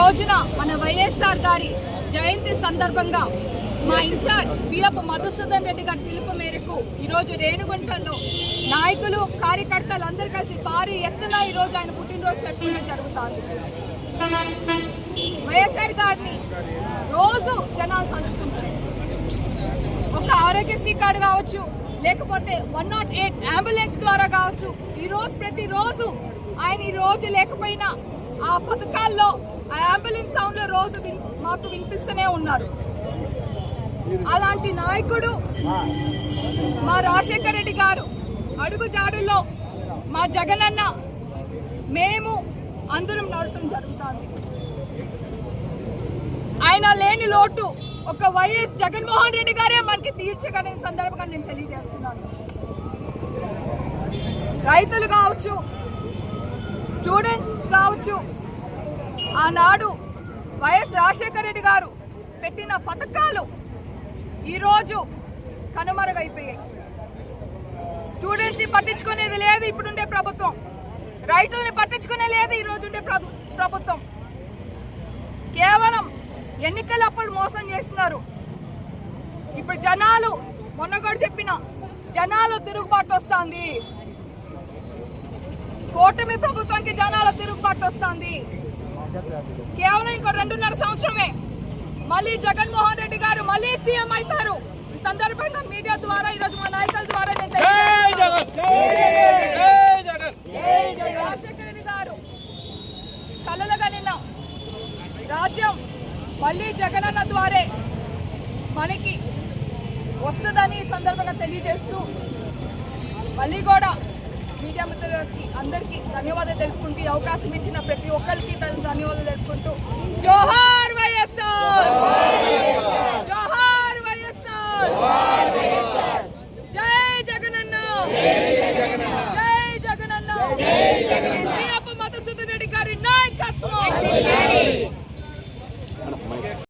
రోజున మన వైఎస్ఆర్ గారి జయంతి సందర్భంగా మా ఇన్ఛార్జ్ పిఎఫ్ మధుసూదన్ రెడ్డి గారి పిలుపు మేరకు ఈరోజు రేణుగుంటల్లో నాయకులు కార్యకర్తలు అందరూ కలిసి భారీ ఎత్తున ఈరోజు ఆయన పుట్టినరోజు జరుపుకోవడం జరుగుతుంది. వైఎస్ఆర్ గారిని రోజు జనాలు తలుచుకుంటారు. ఒక ఆరోగ్యశ్రీ కార్డు కావచ్చు, లేకపోతే 108 అంబులెన్స్ ద్వారా కావచ్చు, ప్రతిరోజు ఆయన ఈ రోజు లేకపోయినా ఆ పథకాల్లో ఆ అంబులెన్స్ సౌండ్ లో రోజు మాకు వినిపిస్తూనే ఉన్నారు. అలాంటి నాయకుడు మా రాజశేఖర రెడ్డి గారు అడుగు జాడుల్లో మా జగనన్న మేము అందరం నడపడం జరుగుతుంది. ఆయన లేని లోటు ఒక వైఎస్ జగన్మోహన్ రెడ్డి గారే మనకి తీర్చగలిగిన సందర్భంగా నేను తెలియజేస్తున్నాను. రైతులు కావచ్చు, స్టూడెంట్స్ కావచ్చు, ఆనాడు వైఎస్ రాజశేఖర రెడ్డి గారు పెట్టిన పథకాలు ఈరోజు కనుమరుగైపోయాయి. స్టూడెంట్స్ని పట్టించుకునేది లేదు ఇప్పుడుండే ప్రభుత్వం, రైతుల్ని పట్టించుకునే లేదు ఈరోజు ఉండే ప్రభుత్వం. కేవలం ఎన్నికలప్పుడు మోసం చేస్తున్నారు. ఇప్పుడు జనాలు మొన్న కూడా చెప్పిన జనాలు తిరుగుబాటు వస్తుంది, కూటమి ప్రభుత్వానికి జనాల తిరుగుబాటు వస్తుంది. కేవలం ఇంకో 2.5 సంవత్సరమే మళ్ళీ జగన్మోహన్ రెడ్డి గారు మళ్ళీ సీఎం అవుతారు. ఈ సందర్భంగా మీడియా ద్వారా ఈరోజు మా నాయకుల ద్వారా రాజశేఖర రెడ్డి గారు కలలుగనిన రాజ్యం మళ్ళీ జగనన్న ద్వారే మనకి వస్తుందని ఈ సందర్భంగా తెలియజేస్తూ మళ్ళీ కూడా మీడియా మిత్రులకి అందరికీ ధన్యవాదాలు తెలుపుకుంటూ అవకాశం ఇచ్చిన ప్రతి ఒక్కరికి ధన్యవాదాలు తెలుపుకుంటూ జోహార్ వైఎస్ఆర్, జోహార్ వైఎస్ఆర్, జై జగనన్న, జై జగనన్న, పిఎఫ్ మధుసూదన్ రెడ్డి గారి నాయకత్వం.